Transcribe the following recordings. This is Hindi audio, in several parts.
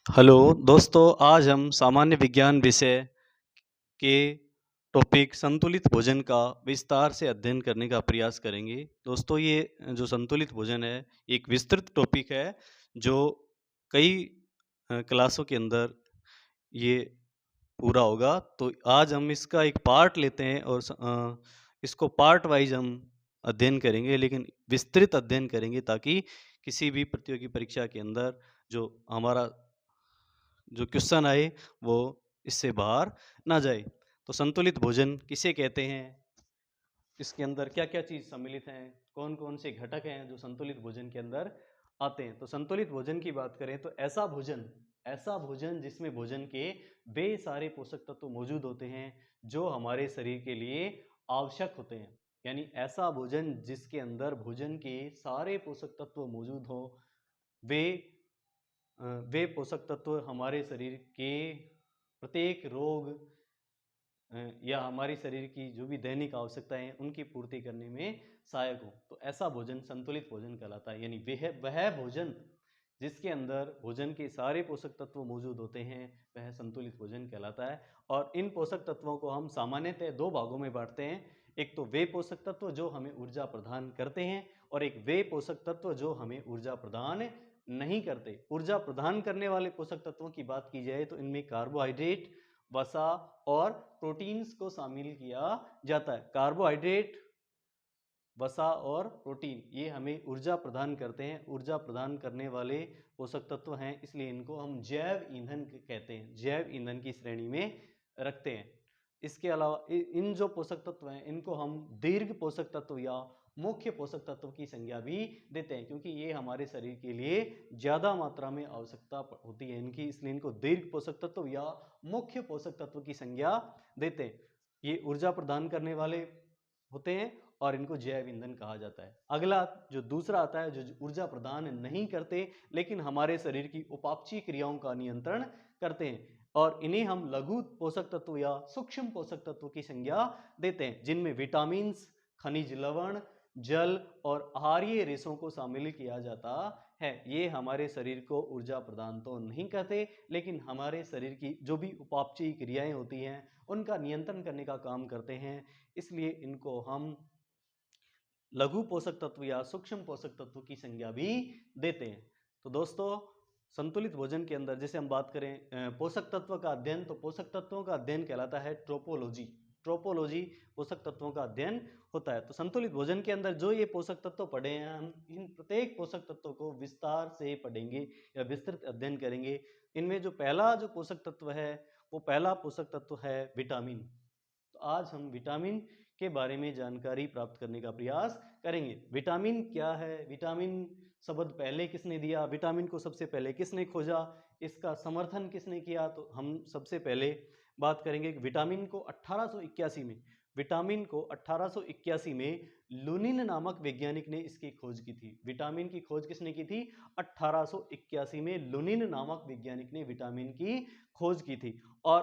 हेलो दोस्तों, आज हम सामान्य विज्ञान विषय के टॉपिक संतुलित भोजन का विस्तार से अध्ययन करने का प्रयास करेंगे। दोस्तों, ये जो संतुलित भोजन है, एक विस्तृत टॉपिक है जो कई क्लासों के अंदर ये पूरा होगा। तो आज हम इसका एक पार्ट लेते हैं और इसको पार्ट वाइज हम अध्ययन करेंगे, लेकिन विस्तृत अध्ययन करेंगे ताकि किसी भी प्रतियोगी परीक्षा के अंदर जो हमारा जो क्वेश्चन आए वो इससे बाहर ना जाए। तो संतुलित भोजन किसे कहते हैं, इसके अंदर क्या क्या चीज सम्मिलित हैं, कौन कौन से घटक हैं जो संतुलित भोजन के अंदर आते हैं। तो संतुलित भोजन की बात करें तो ऐसा भोजन जिसमें भोजन के वे सारे पोषक तत्व मौजूद होते हैं जो हमारे शरीर के लिए आवश्यक होते हैं। यानी ऐसा भोजन जिसके अंदर भोजन के सारे पोषक तत्व मौजूद हो, वे वे पोषक तत्व हमारे शरीर के प्रत्येक रोग या हमारे शरीर की जो भी दैनिक आवश्यकताएं हैं उनकी पूर्ति करने में सहायक हो, तो ऐसा भोजन संतुलित भोजन कहलाता है। यानी वह भोजन जिसके अंदर भोजन के सारे पोषक तत्व मौजूद होते हैं वह संतुलित भोजन कहलाता है। और इन पोषक तत्वों को हम सामान्यतः दो भागों में बांटते हैं। एक तो वे पोषक तत्व जो हमें ऊर्जा प्रदान करते हैं, और एक वे पोषक तत्व जो हमें ऊर्जा प्रदान नहीं करते। ऊर्जा प्रदान करने वाले पोषक तत्वों की बात की जाए तो इनमें कार्बोहाइड्रेट, वसा और प्रोटीन्स को शामिल किया जाता है। कार्बोहाइड्रेट, वसा और प्रोटीन ये हमें ऊर्जा प्रदान करते हैं। ऊर्जा प्रदान करने वाले पोषक तत्व हैं, इसलिए इनको हम जैव ईंधन कहते हैं, जैव ईंधन की श्रेणी में रखते हैं। इसके अलावा इन जो पोषक तत्व हैं इनको हम दीर्घ पोषक तत्व या मुख्य पोषक तत्व की संज्ञा भी देते हैं, क्योंकि ये हमारे शरीर के लिए ज्यादा मात्रा में आवश्यकता होती है इनकी, इसलिए इनको दीर्घ पोषक तत्व या मुख्य पोषक तत्व की संज्ञा देते हैं। ये ऊर्जा प्रदान करने वाले होते हैं और इनको जैव ईंधन कहा जाता है। अगला जो दूसरा आता है, जो ऊर्जा प्रदान नहीं करते लेकिन हमारे शरीर की उपापचयी क्रियाओं का नियंत्रण करते हैं, और इन्हें हम लघु पोषक तत्व या सूक्ष्म पोषक तत्व की संज्ञा देते हैं, जिनमें विटामिन, खनिज लवण, जल और आहारीय रेशों को शामिल किया जाता है। ये हमारे शरीर को ऊर्जा प्रदान तो नहीं करते, लेकिन हमारे शरीर की जो भी उपापचयी क्रियाएं होती हैं उनका नियंत्रण करने का काम करते हैं, इसलिए इनको हम लघु पोषक तत्व या सूक्ष्म पोषक तत्व की संज्ञा भी देते हैं। तो दोस्तों, संतुलित भोजन के अंदर जैसे हम बात करें पोषक तत्व का अध्ययन, तो पोषक तत्वों का अध्ययन कहलाता है ट्रोपोलॉजी। ट्रोपोलॉजी पोषक तत्वों का अध्ययन होता है। तो संतुलित भोजन के अंदर जो ये पोषक तत्व पढ़े हैं, हम इन प्रत्येक पोषक तत्वों को विस्तार से पढ़ेंगे या विस्तृत अध्ययन करेंगे। इनमें जो पहला जो पोषक तत्व है वो पहला पोषक तत्व है विटामिन। तो आज हम विटामिन के बारे में जानकारी प्राप्त करने का प्रयास करेंगे। विटामिन क्या है, विटामिन शब्द पहले किसने दिया, विटामिन को सबसे पहले किसने खोजा, इसका समर्थन किसने किया, तो हम सबसे पहले बात करेंगे कि विटामिन को 1881 में लुनिन नामक वैज्ञानिक ने इसकी खोज की थी। विटामिन की खोज किसने की थी? 1881 में लुनिन नामक वैज्ञानिक ने विटामिन की खोज की थी। और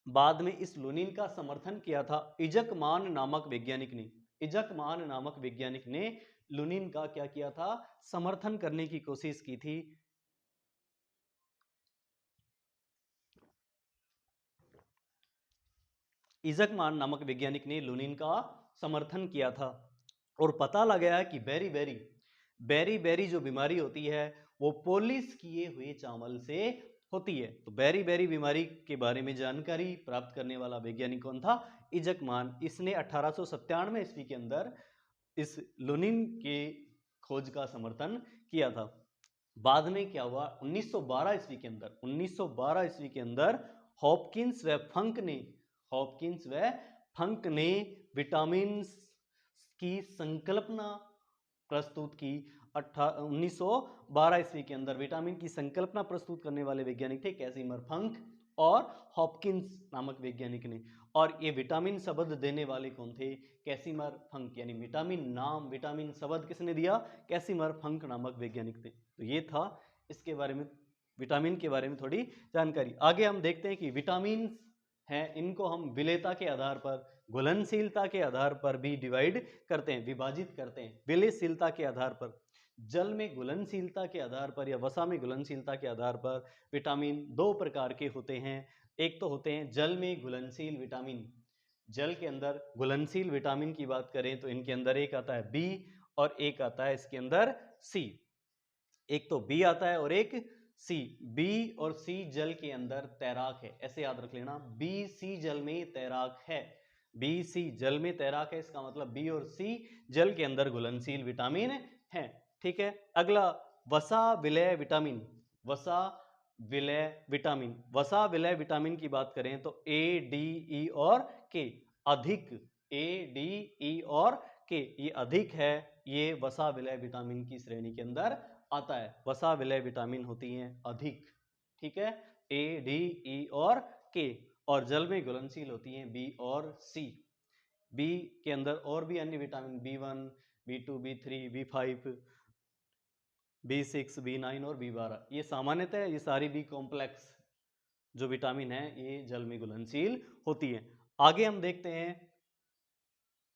बाद में इस लुनिन का समर्थन किया था इजक मान नामक वैज्ञानिक ने। इजक मान नामक वैज्ञानिक ने लुनिन का क्या किया था? समर्थन करने की कोशिश की थी। इजक मान नामक वैज्ञानिक ने लुनिन का समर्थन किया था, और पता लगाया कि बेरी बेरी जो बीमारी होती है वो पॉलिश किए हुए चावल से होती है। तो बेरी बेरी बीमारी के बारे में जानकारी प्राप्त करने वाला वैज्ञानिक कौन था? इजक मान। इसने 1897 ईस्वी के अंदर इस लुनिन के खोज का समर्थन किया था। बाद में क्या हुआ? 1912 ईस्वी के अंदर हॉपकिंस व फंक ने विटामिन की संकल्पना प्रस्तुत की। 1912 ईस्वी के अंदर विटामिन की संकल्पना प्रस्तुत करने वाले वैज्ञानिक थे कैसिमर फंक और हॉपकिंस नामक वैज्ञानिक ने। और ये विटामिन शब्द देने वाले कौन थे? कैसिमर फंक। यानी विटामिन शब्द किसने दिया? कैसिमर फंक नामक वैज्ञानिक थे। तो ये था इसके बारे में, विटामिन के बारे में थोड़ी जानकारी। आगे हम देखते हैं कि विटामिन हैं, इनको हम विलेयता के आधार पर, घुलनशीलता के आधार पर भी डिवाइड करते हैं, विभाजित करते हैं। विलयशीलता के आधार पर जल में घुलनशीलता के आधार पर या वसा में घुलनशीलता के आधार पर विटामिन दो प्रकार के होते हैं। एक तो होते हैं जल में घुलनशील विटामिन। जल के अंदर घुलनशील विटामिन की बात करें तो इनके अंदर एक आता है बी और एक आता है इसके अंदर सी। एक तो बी आता है और एक सी। बी और सी जल के अंदर तैराक है, ऐसे याद रख लेना, बी सी जल में तैराक है। बी सी जल में तैराक है, इसका मतलब बी और सी जल के अंदर घुलनशील विटामिन है। ठीक है, अगला वसा विलय विटामिन। वसा विलय विटामिन, वसा विलय विटामिन की बात करें तो ए डी ई और के, अधिक, ए डी ई और के, ये अधिक है, ये वसा विलय विटामिन की श्रेणी के अंदर आता है। वसा विलय विटामिन होती हैं अधिक, ठीक है, ए डी ई और के, और जल में घुलनशील होती हैं बी और सी। बी के अंदर और भी अन्य vitamin B1, B2, B3, B5, B6, B9 और B12, ये सामान्यतः ये सारी बी कॉम्प्लेक्स जो विटामिन है ये जल में घुलनशील होती है। आगे हम देखते हैं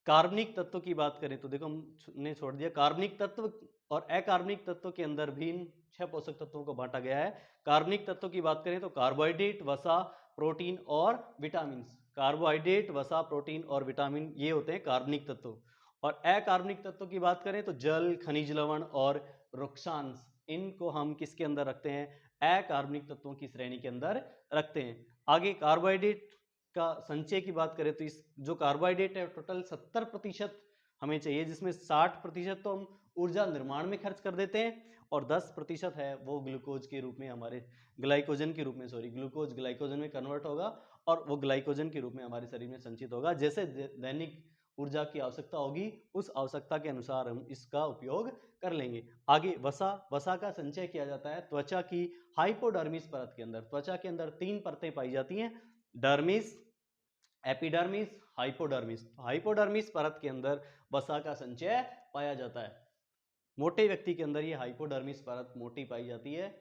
कार्बनिक तत्व की बात करें तो देखो हमने छोड़ दिया कार्बनिक तत्व और अकार्बनिक तत्व के अंदर भी 6 पोषक तत्वों को बांटा गया है। कार्बनिक तत्व की बात करें तो कार्बोहाइड्रेट, वसा, प्रोटीन और विटामिन। कार्बोहाइड्रेट, वसा, प्रोटीन और विटामिन ये होते हैं कार्बनिक तत्व। और अकार्बनिक तत्व की बात करें तो जल, खनिज लवण और रुक्षांश, इनको हम किसके अंदर रखते हैं, अकार्बनिक तत्वों की श्रेणी के अंदर रखते हैं। आगे कार्बोहाइड्रेट का संचय की बात करें तो इस जो कार्बोहाइड्रेट है टोटल 70% हमें चाहिए, जिसमें 60% तो हम ऊर्जा निर्माण में खर्च कर देते हैं और 10% है वो ग्लूकोज के रूप में हमारे ग्लाइकोजन के रूप में ग्लूकोज ग्लाइकोजन में कन्वर्ट होगा और वो ग्लाइकोजन के रूप में हमारे शरीर में संचित होगा। जैसे दैनिक ऊर्जा की आवश्यकता होगी उस आवश्यकता के अनुसार हम इसका उपयोग कर लेंगे। आगे वसा, वसा का संचय किया जाता है त्वचा की हाइपोडर्मिस परत के अंदर। त्वचा के अंदर 3 परतें पाई जाती हैं, डर्मिस, एपिडर्मिस, हाइपोडर्मिस। हाइपोडर्मिस परत के अंदर वसा का संचय पाया जाता है। मोटे व्यक्ति के अंदर ये हाइपोडर्मिस परत मोटी पाई जाती है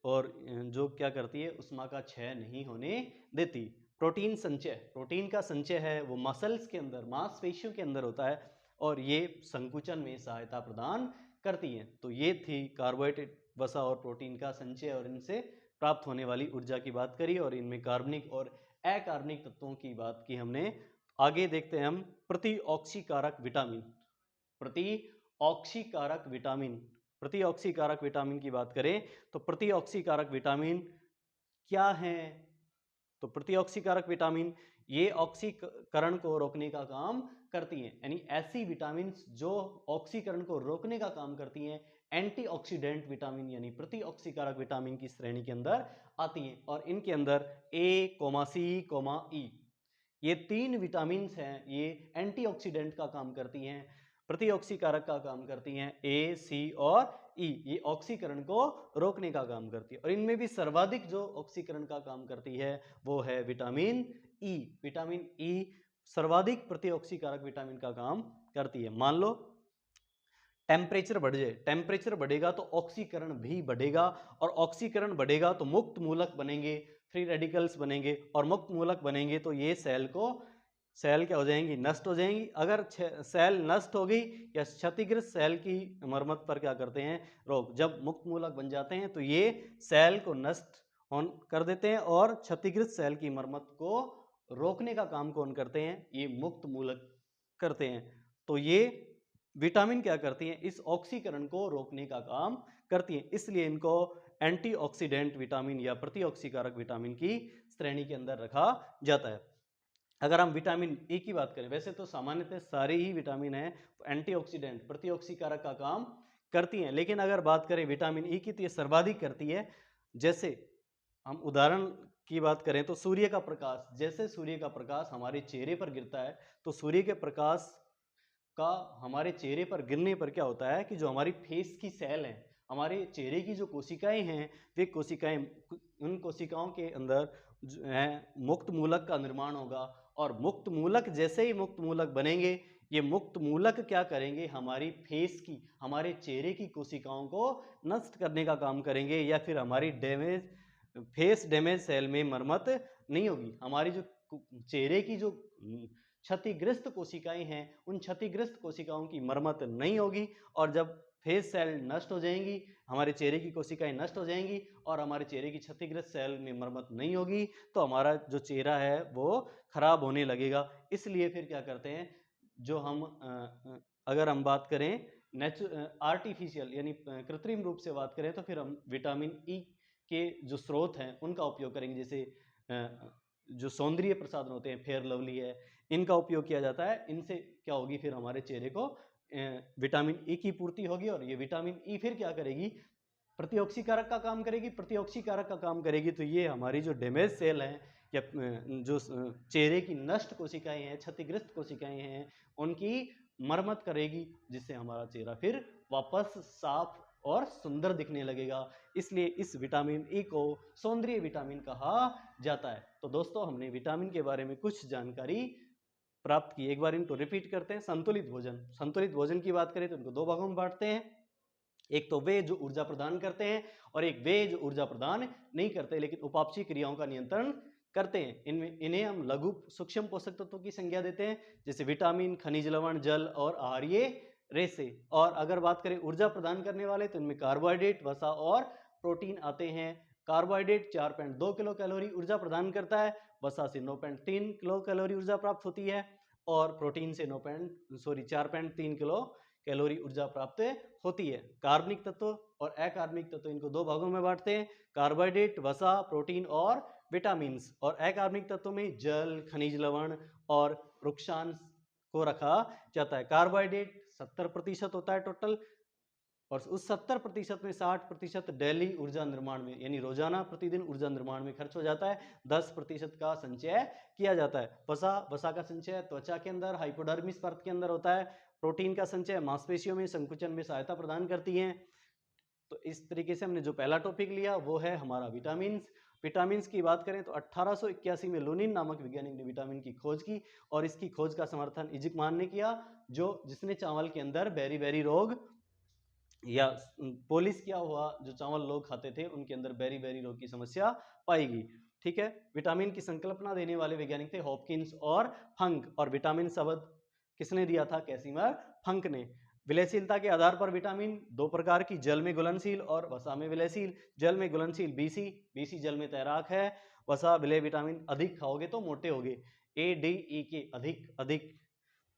और जो क्या करती है उष्मा का क्षय नहीं होने देती। प्रोटीन संचय, प्रोटीन का संचय है वो मसल्स के अंदर, मांसपेशियों के अंदर होता है और ये संकुचन में सहायता प्रदान करती है। तो ये थी कार्बोहाइड्रेट, वसा और प्रोटीन का संचय और इनसे प्राप्त होने वाली ऊर्जा की बात करी और इनमें कार्बनिक और अकार्बनिक तत्वों की बात की हमने। आगे देखते हैं हम प्रतिऑक्सीकारक विटामिन। प्रतिऑक्सीकारक विटामिन, प्रतिऑक्सीकारक विटामिन की बात करें तो प्रतिऑक्सीकारक विटामिन क्या है, तो प्रतिऑक्सीकारक विटामिन ये ऑक्सीकरण को रोकने का काम करती हैं, यानी ऐसी विटामिन जो ऑक्सीकरण को रोकने का काम करती हैं, एंटीऑक्सीडेंट विटामिन यानी प्रतिऑक्सीकारक विटामिन की श्रेणी के अंदर आती हैं। और इनके अंदर ए, सी, ई, ये 3 विटामिन हैं, ये एंटीऑक्सीडेंट का काम करती हैं, प्रतिऑक्सीकारक का काम करती हैं, ए, सी और ई, ये ऑक्सीकरण को रोकने का काम करती है। और इनमें भी सर्वाधिक जो ऑक्सीकरण का काम करती है वो है विटामिन ई। विटामिन ई सर्वाधिक प्रतिऑक्सीकारक विटामिन का काम करती है। मान लो टेम्परेचर बढ़ जाए, टेम्परेचर बढ़ेगा तो ऑक्सीकरण भी बढ़ेगा और ऑक्सीकरण बढ़ेगा तो मुक्त मूलक बनेंगे, फ्री रेडिकल्स बनेंगे और मुक्त मूलक बनेंगे तो ये सेल क्या हो जाएंगी, नष्ट हो जाएंगी। अगर सेल नष्ट हो गई या क्षतिग्रस्त सेल की मरम्मत पर क्या करते हैं, रोक। जब मुक्त मूलक बन जाते हैं तो ये सेल को नष्ट कर देते हैं और क्षतिग्रस्त सेल की मरम्मत को रोकने का काम कौन करते हैं, ये मुक्त मूलक करते हैं। तो ये विटामिन क्या करती हैं, इस ऑक्सीकरण को रोकने का काम करती हैं, इसलिए इनको एंटीऑक्सीडेंट विटामिन या प्रतिऑक्सीकारक विटामिन की श्रेणी के अंदर रखा जाता है। अगर हम विटामिन ए की बात करें, वैसे तो सामान्यतः सारे ही विटामिन हैं एंटीऑक्सीडेंट प्रतिऑक्सीकारक का काम करती हैं, लेकिन अगर बात करें विटामिन ई की तो ये सर्वाधिक करती है। जैसे हम उदाहरण की बात करें तो सूर्य का प्रकाश, जैसे सूर्य का प्रकाश हमारे चेहरे पर गिरता है तो सूर्य के प्रकाश का हमारे चेहरे पर गिरने पर क्या होता है कि जो हमारी फेस की सेल है, हमारे चेहरे की जो कोशिकाएं हैं, वे कोशिकाएं, उन कोशिकाओं के अंदर जो है मुक्त मूलक का निर्माण होगा और मुक्त मूलक जैसे ही मुक्त मूलक बनेंगे, ये मुक्त मूलक क्या करेंगे, हमारी फेस की, हमारे चेहरे की कोशिकाओं को नष्ट करने का काम करेंगे या फिर हमारी फेस डैमेज सेल में मरम्मत नहीं होगी। हमारी जो चेहरे की जो क्षतिग्रस्त कोशिकाएं हैं उन क्षतिग्रस्त कोशिकाओं की मरम्मत नहीं होगी और जब फेस सेल नष्ट हो जाएंगी, हमारे चेहरे की कोशिकाएं नष्ट हो जाएंगी और हमारे चेहरे की क्षतिग्रस्त सेल में मरम्मत नहीं होगी तो हमारा जो चेहरा है वो खराब होने लगेगा। इसलिए फिर क्या करते हैं, जो हम अगर हम बात करें आर्टिफिशियल यानी कृत्रिम रूप से बात करें तो फिर हम विटामिन ई के जो स्रोत हैं उनका उपयोग करेंगे। जैसे जो सौंदर्य प्रसाधन होते हैं, फेयर लवली है, इनका उपयोग किया जाता है। इनसे क्या होगी, फिर हमारे चेहरे को विटामिन ई की पूर्ति होगी और ये विटामिन ई फिर क्या करेगी, प्रतिऑक्सीकारक का काम करेगी। प्रतिऑक्सीकारक का काम करेगी तो ये हमारी जो डैमेज सेल हैं या जो चेहरे की नष्ट कोशिकाएं हैं, क्षतिग्रस्त कोशिकाएं हैं, उनकी मरम्मत करेगी, जिससे हमारा चेहरा फिर वापस साफ और सुंदर दिखने लगेगा। इसलिए इस विटामिन ई को सौंदर्य विटामिन कहा जाता है। तो दोस्तों, हमने विटामिन के बारे में कुछ जानकारी प्राप्त की। एक बार इनको रिपीट करते हैं। संतुलित भोजन, संतुलित भोजन की बात करें तो इनको दो भागों में बांटते हैं। एक तो वे जो ऊर्जा प्रदान करते हैं और एक वे जो ऊर्जा प्रदान नहीं करते लेकिन उपापचय क्रियाओं का नियंत्रण करते हैं। इन्हें हम लघु सूक्ष्म पोषक तत्वों की संज्ञा देते हैं, जैसे विटामिन, खनिज लवण, जल और आहारीय रेशे। और अगर बात करें ऊर्जा प्रदान करने वाले तो इनमें कार्बोहाइड्रेट, वसा और प्रोटीन आते हैं। कार्बोहाइड्रेट 4.2 किलो कैलोरी ऊर्जा प्रदान करता है, वसा से 9.3 किलो कैलोरी ऊर्जा प्राप्त होती है और प्रोटीन से 4.3 किलो कैलोरी ऊर्जा प्राप्त होती है। कार्बनिक तत्व और अकार्बनिक तत्व, इनको दो भागों में बांटते हैं, कार्बोहाइड्रेट, वसा, प्रोटीन और विटामिन। और अकार्बनिक तत्वों में जल, खनिज लवण और वृक्षांश को रखा जाता है। कार्बोहाइड्रेट 70% होता है टोटल, और उस 70% में 60% डेली ऊर्जा निर्माण में यानी रोजाना प्रतिदिन ऊर्जा निर्माण में खर्च हो जाता है। 10% का संचय किया जाता है। वसा का संचय त्वचा के अंदर, हाइपोडर्मिस परत के अंदर होता है। प्रोटीन का संचय मांसपेशियों में संकुचन में सहायता प्रदान करती है। तो इस तरीके से हमने जो पहला टॉपिक लिया वो है हमारा विटामिन। विटामिन की बात करें तो 1881 में लुनिन नामक वैज्ञानिक ने विटामिन की खोज की और इसकी खोज का समर्थन इजिकमान ने किया, जिसने चावल के अंदर बेरी रोग या पॉलिश किया हुआ जो चावल लोग खाते थे उनके अंदर बेरी रोग की समस्या पाई गई। ठीक है। विटामिन की संकल्पना देने वाले वैज्ञानिक थे हॉपकिंस और फंक, और विटामिन शब्द किसने दिया था, कैसिमर फंक ने। विलयशीलता के आधार पर विटामिन दो प्रकार की, जल में घुलनशील और वसा में विलयशील। जल में घुलनशील बीसी जल में तैराक है। वसा विलय विटामिन अधिक खाओगे तो मोटे होगे। ए डी ई के अधिक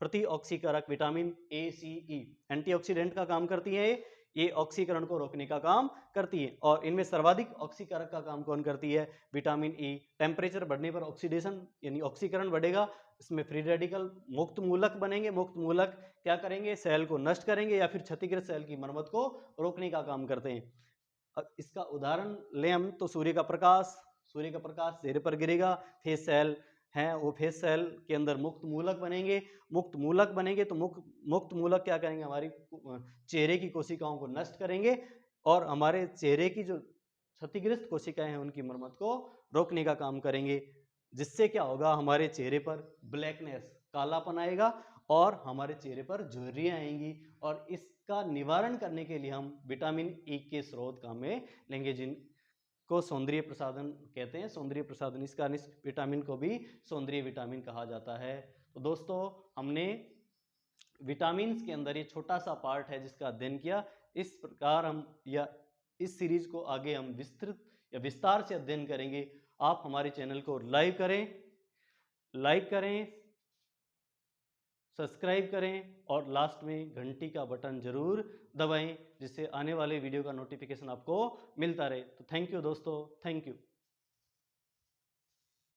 प्रतिऑक्सीकारक vitamin A C E antioxidant का काम करती है। ये ऑक्सीकरण को रोकने का काम करती है। और इनमें सर्वाधिक ऑक्सीकारक का काम कौन करती है, विटामिन ई। टेम्परेचर बढ़ने पर ऑक्सीडेशन यानी ऑक्सीकरण बढ़ेगा, इसमें फ्री रेडिकल मुक्त मूलक बनेंगे। मुक्त मूलक क्या करेंगे, सेल को नष्ट करेंगे या फिर क्षतिग्रस्त सेल की मरम्मत को रोकने का काम करते हैं। अब इसका उदाहरण लें हम तो सूर्य का प्रकाश चेहरे पर गिरेगा, फेस सेल हैं वो फेस सेल के अंदर मुक्त मूलक बनेंगे तो मुक्त मूलक क्या करेंगे, हमारी चेहरे की कोशिकाओं को नष्ट करेंगे और हमारे चेहरे की जो क्षतिग्रस्त कोशिकाएं हैं उनकी मरम्मत को रोकने का काम करेंगे। जिससे क्या होगा, हमारे चेहरे पर ब्लैकनेस, कालापन आएगा और हमारे चेहरे पर झुर्रियां आएंगी। और इसका निवारण करने के लिए हम विटामिन ई के स्रोत काम में लेंगे, जिनको सौंदर्य प्रसाधन कहते हैं। सौंदर्य प्रसाधन, इस कारण इस विटामिन को भी सौंदर्य विटामिन कहा जाता है। तो दोस्तों, हमने विटामिन के अंदर ये छोटा सा पार्ट है जिसका अध्ययन किया। इस प्रकार हम या इस सीरीज को आगे हम विस्तृत या विस्तार से अध्ययन करेंगे। आप हमारे चैनल को लाइक करें, सब्सक्राइब करें और लास्ट में घंटी का बटन जरूर दबाएं, जिससे आने वाले वीडियो का नोटिफिकेशन आपको मिलता रहे। तो थैंक यू दोस्तों, थैंक यू।